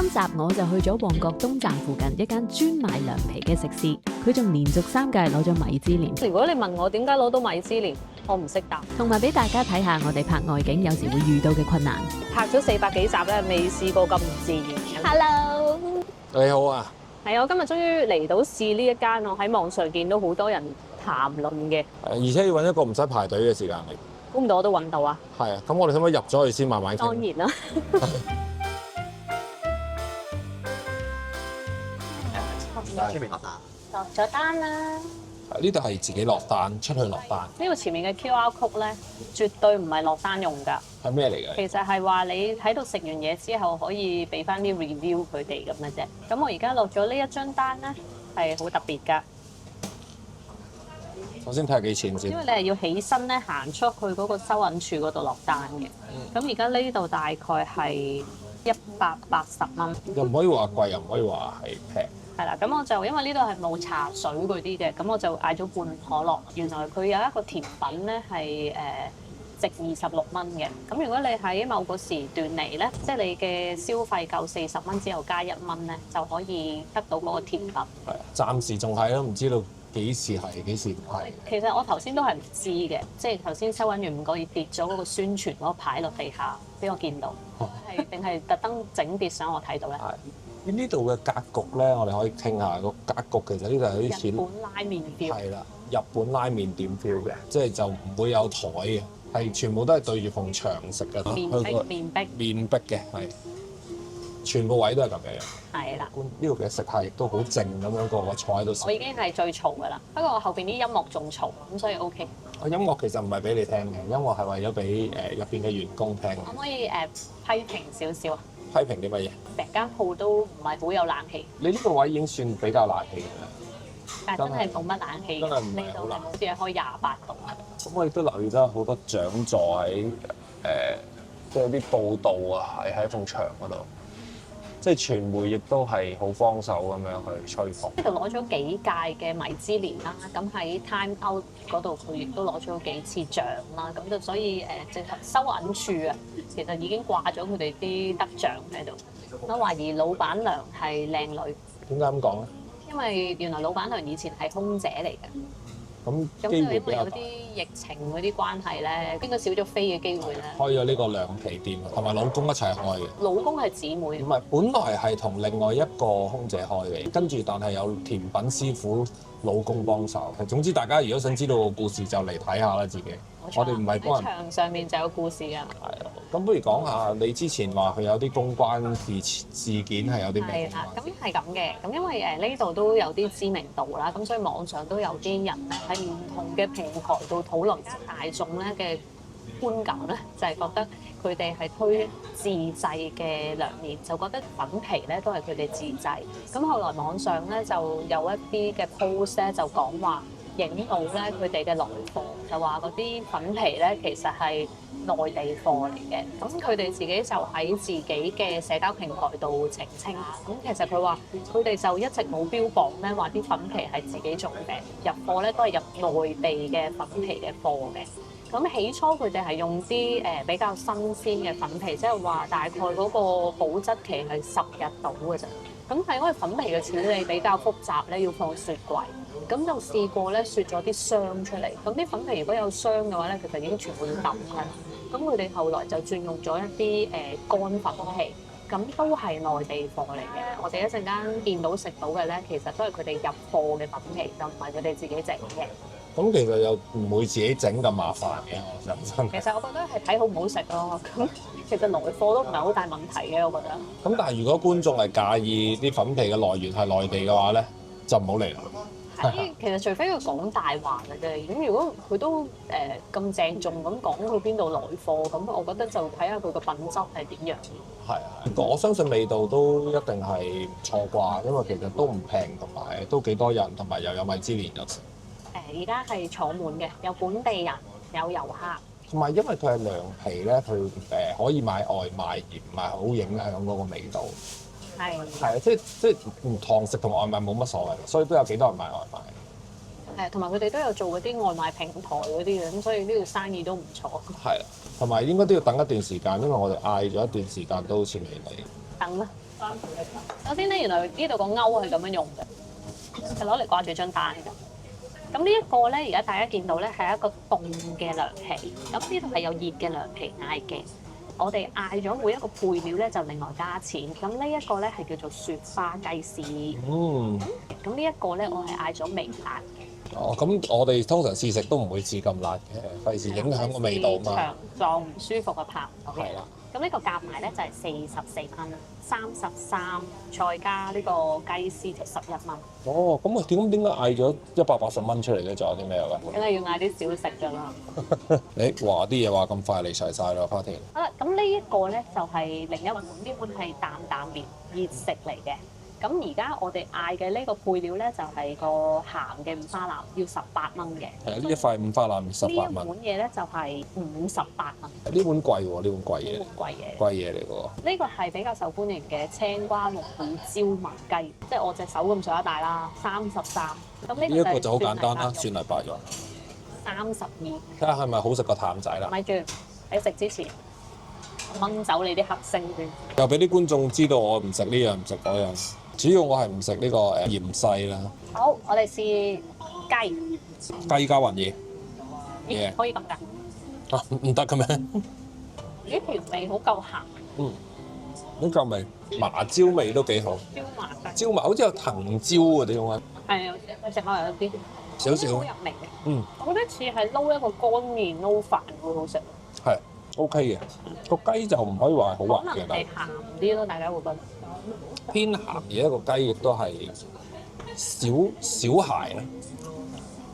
集我就去咗旺角東站附近一間專賣涼皮嘅食肆，佢仲連續3屆攞咗米芝蓮。如果你問我點解攞到米芝蓮，我唔識答。同埋俾大家睇下我哋拍外景有時會遇到嘅困難。拍咗400幾集咧，未試過咁唔自然。Hello，你好啊，係我今日終於嚟到試呢一間，我喺網上見到好多人談論嘅，而且要揾一個唔使排隊嘅時間嚟。估唔到我都揾到啊！係啊，咁我哋可唔可以入咗去先慢慢傾？當然啦。落咗單啦！呢度係自己落單，出去落單。呢個前面嘅 QR code 咧，絕對唔係落單用㗎。係咩嚟嘅？其實係話你喺度食完嘢之後，可以俾翻啲 review 佢哋咁嘅啫。咁我而家落咗呢一張單咧，係好特別㗎。首先睇下幾錢先。因為你係要起身咧，行出去嗰個收銀處嗰度落單嘅。咁而家呢度大概係180蚊。又唔可以話貴，又唔可以話係平。係啦，咁我就因為呢度係冇茶水嗰啲嘅，咁我就嗌咗半可樂。原來佢有一個甜品咧係值26蚊嘅。咁如果你喺某個時段嚟咧，即係你嘅消費夠40蚊之後加1蚊咧，就可以得到嗰個甜品。係，暫時仲係咯，唔知道幾時係幾時唔係。其實我頭先都係唔知嘅，即係頭先收銀員唔覺意跌咗嗰個宣傳嗰個牌落地下，俾我見到，係定係特登整跌相我睇到咧？係。呢度嘅格局咧，我哋可以傾下個格局。其實呢度係有啲似日本拉麵 feel。係啦，日本拉麵店 feel 嘅，即係就唔會有台嘅，係全部都係對住埲牆食嘅。面壁嘅係，全部位都係咁樣。係啦。呢度嘅食客亦都好靜咁樣個個坐喺度食。我已經係最嘈㗎啦，不過我後邊啲音樂仲嘈，咁所以 OK。音樂其實唔係俾你聽嘅，音樂係為咗俾入邊嘅員工聽。可唔可以批評少少啊？批評啲乜嘢？成間鋪都唔係好有冷氣。你呢個位已經算比較冷氣嘅啦。但係真係冇乜冷氣。真係唔係好冷。好似係開28度。咁我亦都留意到好多獎座喺即係啲報道啊，係喺埲牆嗰度。即係傳媒亦都係好幫手咁樣去吹捧。呢度攞咗幾屆嘅米芝蓮啦，咁喺 Time Out 嗰度佢亦都攞咗幾次獎啦，咁就所以直頭收銀處啊，其實已經掛咗佢哋啲得獎喺度。我懷疑老闆娘係靚女。點解咁講咧？因為原來老闆娘以前係空姐嚟嘅。咁因為有啲疫情嗰啲關係咧，應該少咗飛嘅機會咧。開咗呢個涼皮店，同埋老公一齊開嘅。老公係姊妹。唔係，本來係同另外一個空姐開嘅，跟住但係有甜品師傅老公幫手。總之大家如果想知道個故事就嚟睇下啦，自己。我哋唔係幫人。牆上面就有故事㗎。係咯，咁不如講下你之前話佢有啲公關事件係有啲咩？係啦，咁係咁嘅。咁因為呢度都有啲知名度啦，咁所以網上都有啲人咧喺唔同嘅平台度討論，大眾咧嘅觀感咧就係覺得佢哋係推自製嘅涼麵，就覺得粉皮咧都係佢哋自製。咁後來網上咧就有一啲嘅 post 咧就講話影到咧佢哋嘅來貨，就話嗰啲粉皮咧其實係內地貨嚟嘅。咁佢哋自己就喺自己嘅社交平台度澄清。咁其實佢話佢哋就一直冇標榜咧話啲粉皮係自己做嘅，入貨咧都係入內地嘅粉皮嘅貨嘅。咁起初佢哋係用啲比較新鮮嘅粉皮，即係話大概嗰個保質期係10日到嘅啫。咁係因為粉皮嘅處理比較複雜咧，要放雪櫃。咁就試過咧雪咗啲霜出嚟。咁啲粉皮如果有霜嘅話咧，其實已經全部要抌㗎。咁佢哋後來就轉用咗一啲乾粉皮，咁都係內地貨嚟嘅。我哋一陣間見到食到嘅咧，其實都係佢哋入貨嘅粉皮，就唔係佢哋自己整嘅。咁其實又唔會自己整咁麻煩嘅，我想真。其實我覺得係睇好唔好食咯。咁其實來貨都唔係好大問題嘅，我覺得。咁但係如果觀眾係介意啲粉皮嘅來源係內地嘅話咧，就唔好嚟啦。其實除非佢講大話嘅啫。咁如果佢都咁鄭重咁講佢邊度來貨，咁我覺得就睇下佢個品質係點樣。係啊，我相信味道都一定係唔錯啩，因為其實都唔平，同埋都幾多人，同埋又有米芝蓮有食。而家係坐滿嘅，有本地人，有遊客。同埋因為佢係涼皮咧，佢可以買外賣而唔係好影響嗰個味道。係啊，即係堂食同外賣冇乜所謂，所以都有幾多人買外賣。同埋佢哋都有做嗰啲外賣平台嗰啲嘅，咁所以呢度生意都唔錯。係啊，同埋應該都要等一段時間，因為我哋嗌咗一段時間都好似未嚟。等啦，首先咧，原來呢度個鈎係咁樣用嘅，係攞嚟掛住張單嘅。咁呢一個咧，而家大家見到咧係一個凍嘅涼皮，咁呢度係有熱嘅涼皮嗌嘅。我哋嗌咗每一個配料咧就另外加錢。咁呢一個咧係叫做雪花雞絲。咁呢一個咧我係嗌咗微辣。哦，咁我哋通常試食都唔會試咁辣嘅，費事影響個味道嘛。腸臟唔舒服嘅拍唔到嘅。係啦。咁呢個夾埋咧就係44蚊，33再加呢個雞絲就11蚊。哦，咁我點解嗌咗180蚊出嚟咧？仲有啲咩㗎？梗係要嗌啲小食㗎啦。你話啲嘢話咁快嚟齊晒啦，花田。好啦，咁呢一個咧就係另一碗，呢碗係擔擔麵熱食嚟嘅。咁而家我哋嗌嘅呢個配料咧就係個鹹嘅五花腩，要18蚊嘅。係啊，呢一塊五花腩18蚊。呢一碗嘢咧就係58蚊。呢碗貴喎，呢碗貴嘢。呢碗貴嘢。貴嘢嚟㗎喎。呢個係比較受歡迎嘅青瓜龍虎椒麻雞，即係我隻手咁上下大啦，33。咁呢一個就好簡單啦，蒜泥白肉。32。睇下係咪好食過淡仔啦？咪住喺食之前掹走你啲黑星先。又俾啲觀眾知道我唔食呢樣唔食嗰樣。主要我係唔食呢個芫茜啦。好，我哋試雞。雞加雲耳。咦？可以咁㗎？啊，唔得嘅咩？呢條味好夠鹹。呢嚿味麻椒味都幾好。椒麻雞。椒麻好似有藤椒嗰啲咁啊。係啊，食落有啲少少。好入味嘅。我覺得似係撈一個乾麵撈飯好好食。係 OK 嘅。個雞就唔可以話係好滑嘅，可能係鹹啲咯，大家會覺得。偏鹹嘅一個雞亦都係小孩啦，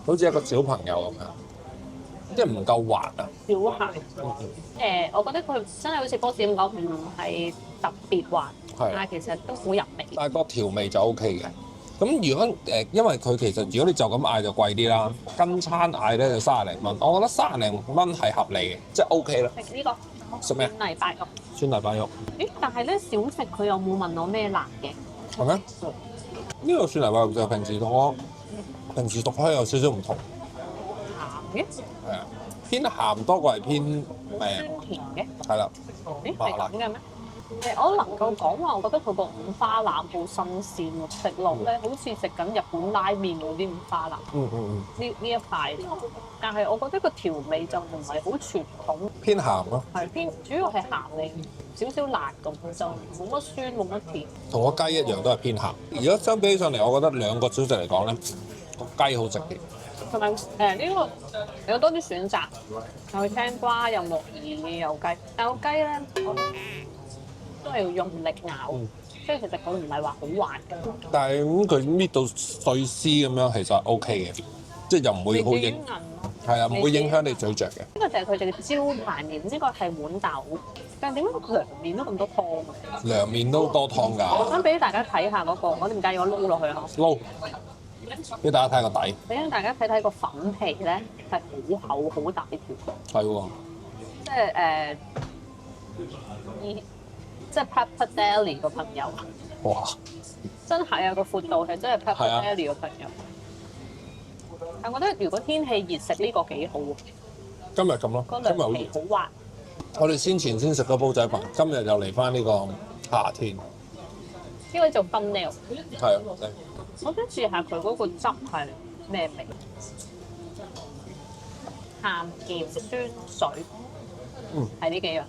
好似一個小朋友咁樣，即係唔夠滑啊。小孩。我覺得佢真係好似波士咁講，唔係特別滑，但係其實都好入味。但係個調味就 OK 嘅。咁如果因為佢其實如果你就咁嗌就貴啲啦，跟餐嗌咧就30零蚊，我覺得30零蚊係合理嘅，即係 OK 啦。食呢個。食咩？蒜泥白肉。蒜泥白肉。咦？但係咧小食佢有冇問我咩辣嘅？係咩？呢個蒜泥白肉就平時同我平時讀開有少少唔同。鹹嘅。係啊，偏鹹多過係偏酸甜嘅。係啦。咦？係咁嘅咩？我能夠講話，我覺得佢個五花腩好新鮮喎，食落咧好似食緊日本拉麵嗰啲五花腩。呢一塊，但係我覺得個調味就唔係好傳統。偏鹹咯。係偏，主要係鹹味，少少辣咁，就冇乜酸冇乜甜。同個雞一樣都係偏鹹。如果相比起上嚟，我覺得兩個小食嚟講咧，個雞好食啲。同埋呢個有多啲選擇，有青瓜，有木耳，有雞。但個雞咧，都係要用力咬，即係其實佢唔係話好滑嘅。但係佢搣到碎絲咁樣，其實 OK 嘅，即係又唔會好影，係啊，唔會影響你咀嚼嘅。呢個就係佢哋嘅招牌麵，呢個係碗豆。但係點解涼麵都咁多湯啊？涼麵都多湯㗎。我想俾大家睇下嗰個，我哋唔介意我撈落去啊。撈，俾大家睇個底。俾大家睇睇個粉皮咧，係好厚好大條。係喎。即係即係 Pepper Deli 個朋友。哇！真係啊，個闊度係真係 Pepper Deli 個朋友。但我覺得如果天氣熱食呢個幾好喎。今日咁咯，個涼皮好滑。我哋先前先食咗煲仔飯，今日又嚟翻呢個夏天。呢個做 funnel。係啊。我想試下佢嗰個汁係咩味？鹹鹽酸水。係呢幾樣。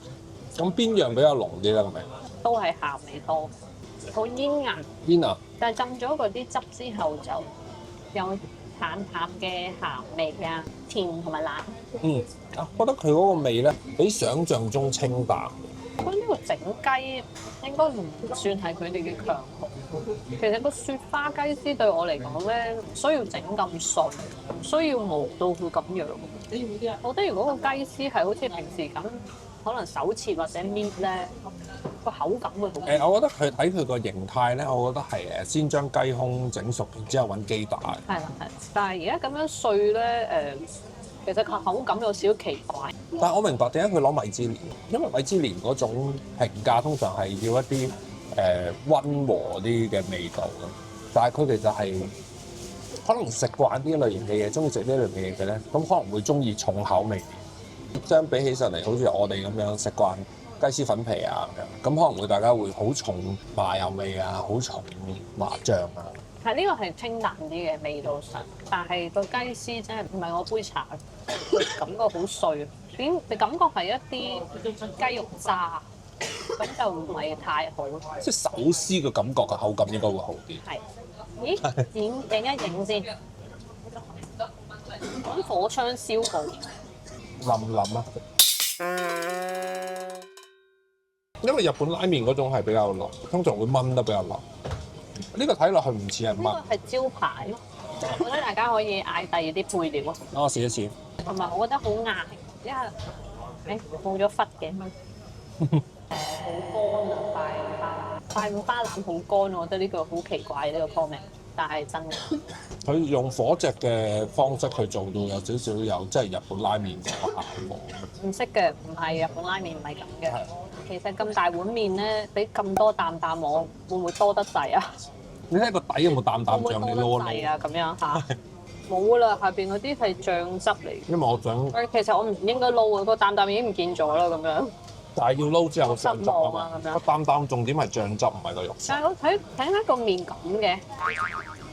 咁邊樣比較濃啲咧？個味都係鹹味多，好煙韌。煙啊！但係浸咗嗰啲汁之後，就有淡淡嘅鹹味啊，甜同埋辣。我覺得佢嗰個味咧，比想像中清淡。我覺得呢個整雞應該唔算係佢哋嘅強項。其實個雪花雞絲對我嚟講咧，唔需要整咁碎，唔需要磨到佢咁樣。我覺得如果個雞絲係好似平時咁，可能手切或者搣咧，個口感會好。我覺得佢睇佢個形態咧，我覺得係先將雞胸整熟，然之後揾機打。係啦，係。但係而家咁樣碎咧，其實個口感有少少奇怪。但係我明白點解佢攞米芝蓮，因為米芝蓮嗰種評價通常係要一啲溫和啲嘅味道咯。但係佢其實係可能食慣呢一類型嘅嘢，中意食呢一類型嘅嘢嘅咧，咁可能會中意重口味。相比起上嚟，好似我哋咁樣食慣雞絲粉皮啊咁樣，咁可能會大家會好重麻油味啊，好重麻醬啊。係呢個係清淡啲嘅味道上，但係個雞絲真係唔係我杯茶，感覺好碎。你感覺係一啲雞肉渣，咁就唔係太好。即係手撕嘅感覺嘅口感應該會好啲。係，咦？影一影先，咁火槍燒好，腍腍啊！因為日本拉麵嗰種係比較腍，通常會燜得比較腍。呢個睇落去唔似係燜。呢個係招牌，我覺得大家可以嗌第二啲配料啊。我試一試。同埋我覺得好硬，因為冇咗忽嘅。好乾啊！快五花腩好乾，我覺得呢個好奇怪呢個 comment， 但係真嘅。佢用火隻嘅方式去做到有少少有即係日本拉麵嘅效果。唔識嘅，唔係日本拉麵唔係咁嘅。其實咁大碗麵咧，俾咁多啖我，會唔會多得滯啊？你睇個底有冇啖醬你撈嚟啊？咁樣嚇，冇啦，下邊嗰啲係醬汁嚟。因為我想，其實我唔應該撈啊，個啖已經唔見咗啦，咁樣。但係要撈之後醬汁啊嘛，咁樣個啖重點係醬汁，唔係個肉。但係我睇下個麵咁嘅，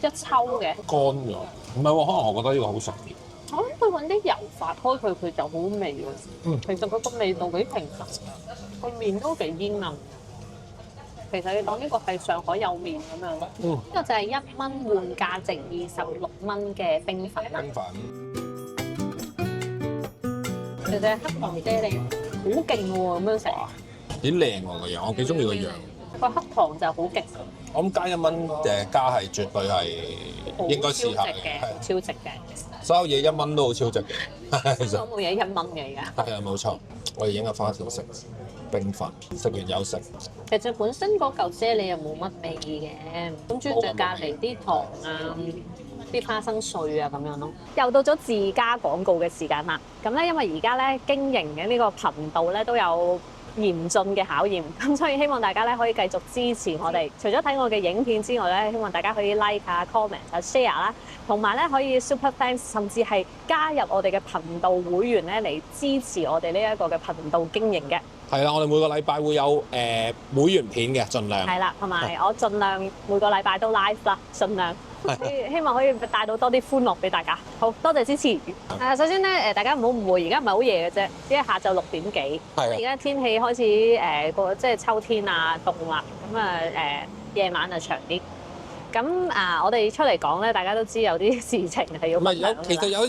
一抽嘅。乾咗，唔係喎，可能我覺得呢個好食啲。我諗佢揾啲油發開佢就好味喎。其實佢個味道幾平實，個麵都幾煙韌。其實你當呢個係上海有麵咁樣。呢個就係1蚊換價值26蚊嘅冰粉啦。冰粉。其實黑糖啫喱好勁喎，咁樣食。幾靚喎個樣，我幾中意個樣。個黑糖就好勁。我諗加1蚊加係絕對係應該試下嘅，超值嘅。所有嘢1蚊都好超值嘅。其實冇嘢1蚊嘅而家。係啊，冇錯。我哋影下花條食冰粉，食完有食。其實本身嗰嚿啫喱又冇乜味嘅，咁主要就隔離啲糖啊、啲花生碎啊咁樣咯。又到咗自家廣告嘅時間啦。咁咧，因為而家咧經營嘅呢個頻道咧都有嚴峻嘅考驗，咁所以希望大家咧可以繼續支持我哋。除咗睇我嘅影片之外咧，希望大家可以 like 啊、comment 啊、share 啦，同埋咧可以 super thanks，甚至係加入我哋嘅頻道會員咧嚟支持我哋呢一個嘅頻道經營嘅。係啦，我哋每個禮拜會有會員片嘅，盡量。係啦，同埋我盡量每個禮拜都 live 啦，盡量。希望可以帶到多啲歡樂俾大家。好多謝支持。首先咧，大家唔好誤會，而家唔係好夜嘅啫，只係下晝6點幾。而家天氣開始即係秋天啊，凍啦，咁夜晚就長啲。咁我哋出嚟講咧，大家都知有啲事情係要。唔係其實有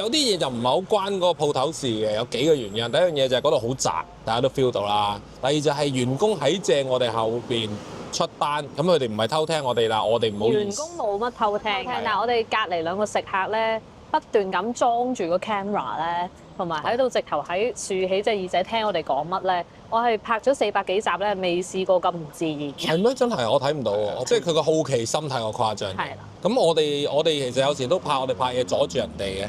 啲嘢就唔係好關嗰個鋪頭事嘅，有幾個原因。第一樣嘢就係嗰度好窄，大家都 feel 到啦。第二就係員工喺正我哋後邊出單，咁佢哋唔係偷聽我哋啦，我哋唔好意思。員工冇乜偷聽，但係我哋隔離兩個食客咧，不斷咁裝住個 camera 咧，同埋喺度直頭喺豎起隻耳仔聽我哋講乜咧。我係拍咗400幾集咧，未試過咁唔自然。係咩？真係我睇唔到喎，即係佢個好奇心太過誇張。係啦。咁我哋其實有時都怕我哋拍嘢阻住人哋嘅。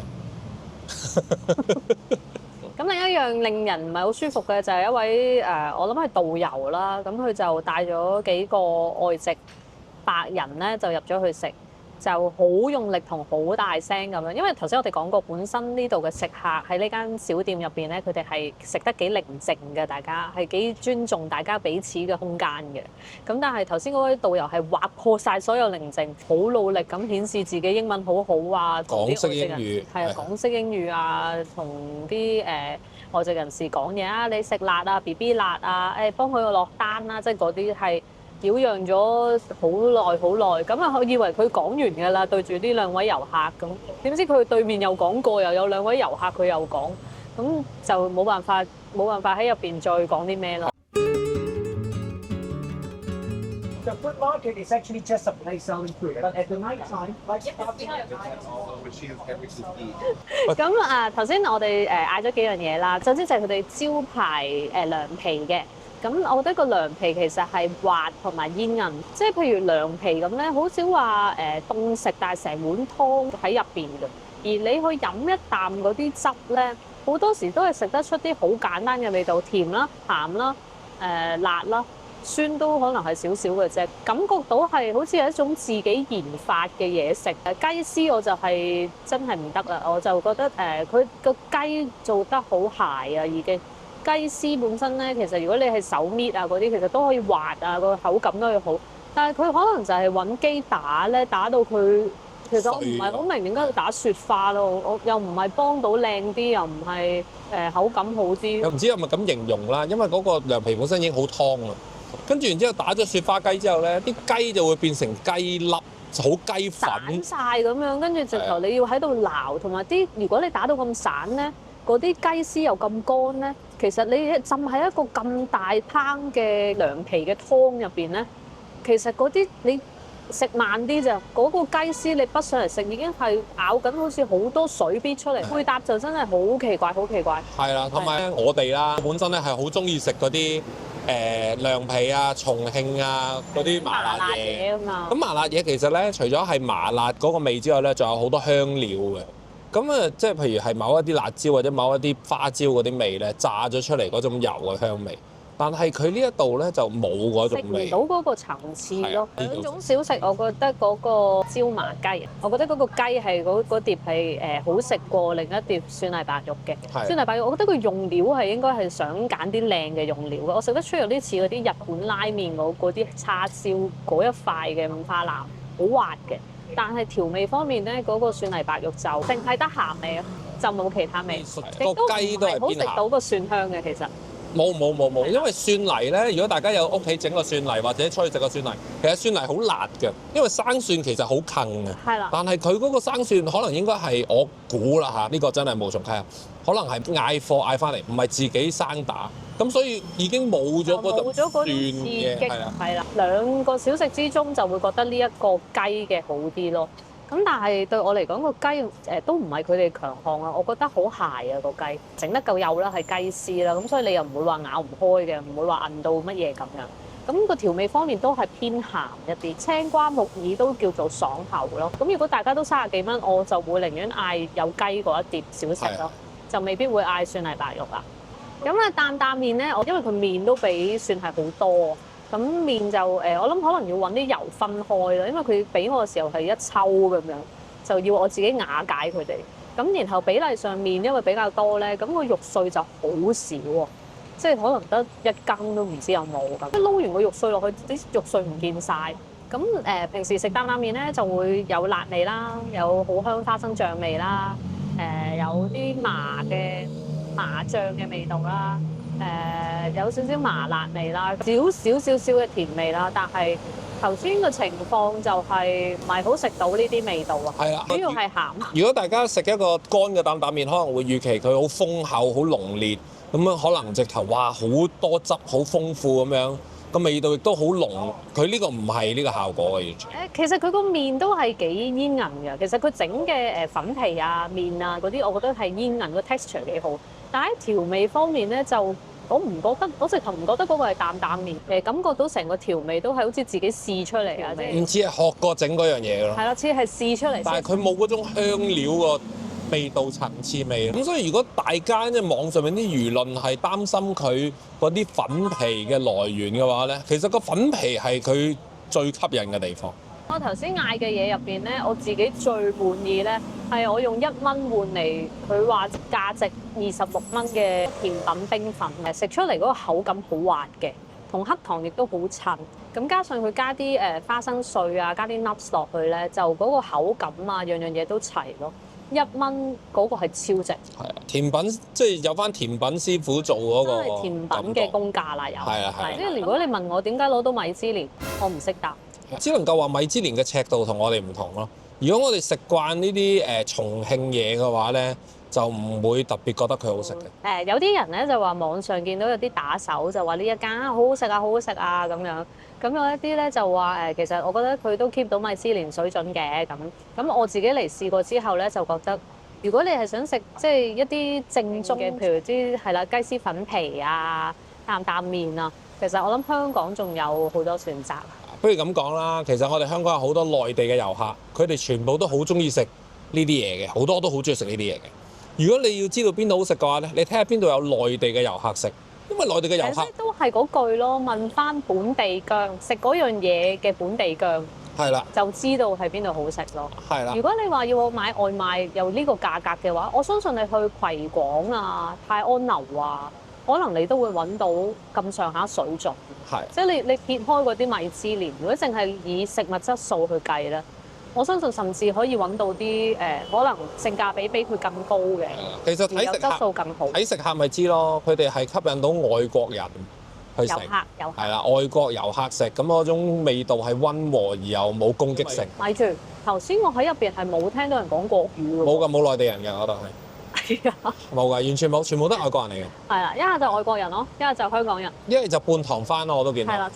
咁另一樣令人唔係好舒服嘅就係一位我諗係導遊啦，咁佢就帶咗幾個外籍白人咧，就入咗去食，就好用力同好大聲咁樣。因為頭先我哋講過，本身呢度嘅食客喺呢間小店入邊咧，佢哋係食得幾寧靜嘅，大家係幾尊重大家彼此嘅空間嘅。咁但係頭先嗰位導遊係劃破晒所有寧靜，好努力咁顯示自己英文好好啊，講識英語係啊，講識英語啊，同啲外籍人士講嘢啊，你食辣啊 ，BB 辣啊，幫佢落單啦，即係嗰啲係擾攘咗好耐，咁啊，我以為佢講完㗎啦，對住呢兩位遊客咁，點知佢對面又講過，又有2位遊客佢又講，咁就冇辦法喺入邊再講啲咩咯。The food market is actually just a place selling food, but at the night time, like 咁頭先我哋嗌咗幾樣嘢啦，首先就係佢哋招牌涼皮嘅。咁我覺得個涼皮其實係滑同埋煙韌，即係譬如涼皮咁咧，好少話凍食，但係成碗湯喺入邊嘅。而你去飲一啖嗰啲汁咧，好多時都係食得出啲好簡單嘅味道，甜啦、鹹啦、辣啦。酸都可能係少少嘅啫，感覺到係好似係一種自己研發嘅嘢食。雞絲我就係真係唔得啦，我就覺得佢個雞做得好鞋啊已經，雞絲本身咧，其實如果你係手搣啊嗰啲，其實都可以滑啊，個口感都可以好。但係佢可能就係揾機打咧，打到佢其實我唔係好明點解要打雪花咯。我又唔係幫到靚啲，又唔係口感好啲。又唔知係咪咁形容啦，因為嗰個涼皮本身已經好湯啦，跟住然之後打咗雪花雞之後咧，啲雞就會變成雞粒。好雞粉散晒咁樣，跟住直頭你要喺度撈，同埋啲如果你打到咁散咧，嗰啲雞絲又咁乾咧，其實你浸喺一個咁大烹嘅涼皮嘅湯入邊咧，其實嗰啲你食慢啲咋，嗰個雞絲你畢上嚟食已經係咬緊好似好多水必出嚟，配搭就真係好奇怪，好奇怪。係啦，同埋我哋啦，本身咧係好中意食嗰啲。涼皮啊、重慶啊嗰啲麻辣嘢啊嘛，咁麻辣嘢其實咧，除咗係麻辣嗰個味之外咧，仲有好多香料嘅。咁啊，即係譬如係某一啲辣椒或者某一啲花椒嗰啲味咧，炸咗出嚟嗰種油嘅香味。但係佢呢一度咧就冇嗰種味，食唔到嗰個層次咯。兩種小食，我覺得嗰個椒麻雞，我覺得嗰個雞係嗰碟係好食過另一碟蒜泥白肉嘅。蒜泥白肉，我覺得佢用料係應該係想揀啲靚嘅用料嘅。我食得出有啲似嗰啲日本拉麵嗰啲叉燒嗰一塊嘅五花腩，好滑嘅。但係調味方面咧，嗰個蒜泥白肉就淨係得鹹味咯，就冇其他味。個雞都係好食到個蒜香嘅其實。冇，因為蒜泥咧，如果大家有屋企整個蒜泥或者出去食個蒜泥，其實蒜泥好辣嘅，因為生蒜其實好近嘅。係啦。但係佢嗰個生蒜可能應該係我估啦嚇，呢個真係無從稽考，可能係嗌貨嗌翻嚟，唔係自己生打，咁所以已經冇咗嗰種蒜嘅。係啦。兩個小食之中就會覺得呢一個雞嘅好啲咯。咁但係對我嚟講個雞都唔係佢哋強項啊，我覺得好鞋啊個雞，整得夠幼啦，係雞絲啦，咁所以你又唔會話咬唔開嘅，唔會話韌到乜嘢咁樣。咁個調味方面都係偏鹹一啲，青瓜木耳都叫做爽口咯。咁如果大家都30幾蚊，我就會寧願嗌有雞嗰一碟小食咯，就未必會嗌蒜泥白肉啦。咁啊擔麵咧，因為佢麵都比算係好多。咁麵就我諗可能要揾啲油分開啦，因為佢俾我嘅時候係一抽咁樣，就要我自己瓦解佢哋。咁然後比例上面因為比較多咧，咁個肉碎就好少喎，即係可能得1羹都唔知有冇咁。一撈完個肉碎落去，啲肉碎唔見晒。咁平時食擔麵咧就會有辣味啦，有好香花生醬味啦，有啲麻醬嘅味道啦。有少少麻辣味啦，少少嘅甜味啦，但係頭先嘅情況就係唔係好食到呢啲味道啊。係啊，主要係鹹。如果大家食一個乾嘅擔麵，可能會預期佢好豐厚、好濃烈，咁樣可能直頭哇好多汁、好豐富咁樣，個味道亦都好濃。佢呢個唔係呢個效果嘅完全。其實佢個麵都係幾煙韌嘅。其實佢整嘅粉皮啊、麵啊嗰啲，我覺得係煙韌，個 texture 幾好。但喺調味方面咧，就我唔覺得，我直頭唔覺得嗰個係擔麵，感覺到成個調味都係好似自己試出嚟啊！唔似係學過整嗰樣嘢咯。係啦，似係試出嚟。但係佢冇嗰種香料個味道層次味。咁所以如果大家即係網上面啲輿論係擔心佢嗰啲粉皮嘅來源嘅話咧，其實個粉皮係佢最吸引嘅地方。我頭先嗌嘅嘢入邊咧，我自己最滿意咧係我用1蚊換嚟佢話價值26蚊嘅甜品冰粉，食出嚟嗰個口感好滑嘅，同黑糖亦都好襯。咁加上佢加啲花生碎啊，加啲 nuts 落去咧，就嗰個口感啊，樣樣嘢都齊咯。1蚊嗰個係超值。係啊，甜品即係有翻甜品師傅做嗰個。真係甜品嘅功架啦，又。係啊係。即係如果你問我點解攞到米芝蓮，我唔識答。只能夠話米芝蓮嘅尺度同我哋唔同咯。如果我哋食慣呢啲重慶嘢嘅話咧，就唔會特別覺得佢好食嘅。有啲人咧就話網上見到有啲打手就話呢一間好好食啊，好好食啊咁樣。咁有一啲咧就話其實我覺得佢都 keep 到米芝蓮水準嘅咁。咁我自己嚟試過之後咧，就覺得如果你係想食即係一啲正宗嘅，譬如啲係啦雞絲粉皮啊、擔麵啊，其實我諗香港仲有好多選擇。不如咁講啦，其實我哋香港有好多內地嘅遊客，佢哋全部都好中意食呢啲嘢嘅，好多都好中意食呢啲嘢嘅。如果你要知道邊度好食嘅話咧，你睇下邊度有內地嘅遊客食，因為內地嘅遊客都係嗰句咯，問翻本地薑，食嗰樣嘢嘅本地薑，係啦，就知道喺邊度好食咯。係啦。如果你話要我買外賣又呢個價格嘅話，我相信你去葵廣啊、泰安樓啊，可能你都會揾到咁上下水準。係，即係你撇開嗰啲米芝蓮，如果淨係以食物質素去計咧，我相信甚至可以揾到啲可能性價比比佢更高嘅，其實睇有質素更好。睇食客咪知咯，佢哋係吸引到外國人去食，遊客係啦，外國遊客食咁嗰種味道係溫和而又冇攻擊性。咪住，頭先我喺入邊係冇聽到人講國語喎。冇㗎，冇內地人嘅嗰度係。係啊，冇㗎，完全冇，全部都係外國人嚟嘅。係啦，一係就外國人咯，一係就香港人。一係就半堂翻咯，我都見到。係啦，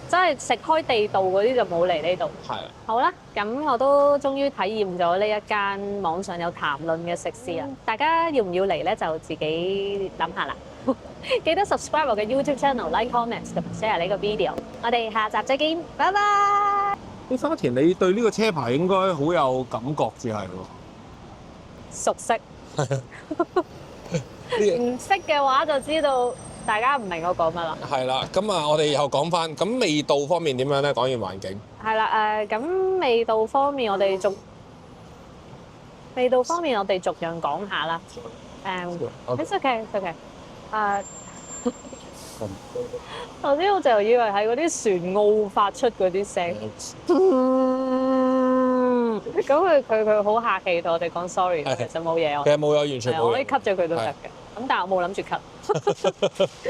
即係食開地道嗰啲就冇嚟呢度。係啊。好啦，咁我都終於體驗咗呢一間網上有談論嘅食肆啦。大家要唔要嚟咧？就自己諗下啦。記得 subscribe 我嘅 YouTube channel、like、comments 同 share 呢個 video。我哋下集再見，拜拜。沙田，你對呢個車牌應該好有感覺至係喎。熟悉。唔識嘅話就知道大家唔明我講乜啦。係啦，咁啊，我哋又講翻咁味道方面點樣咧？講完環境。係啦，咁味道方面我哋逐樣講下啦。It's okay，it's okay。頭先我就以為係嗰啲船澳發出嗰啲聲。咁佢好客氣同我哋講 sorry，其實冇嘢。其實冇有完全冇。我可以 cut 咗佢都得嘅，咁但係我冇諗住 cut。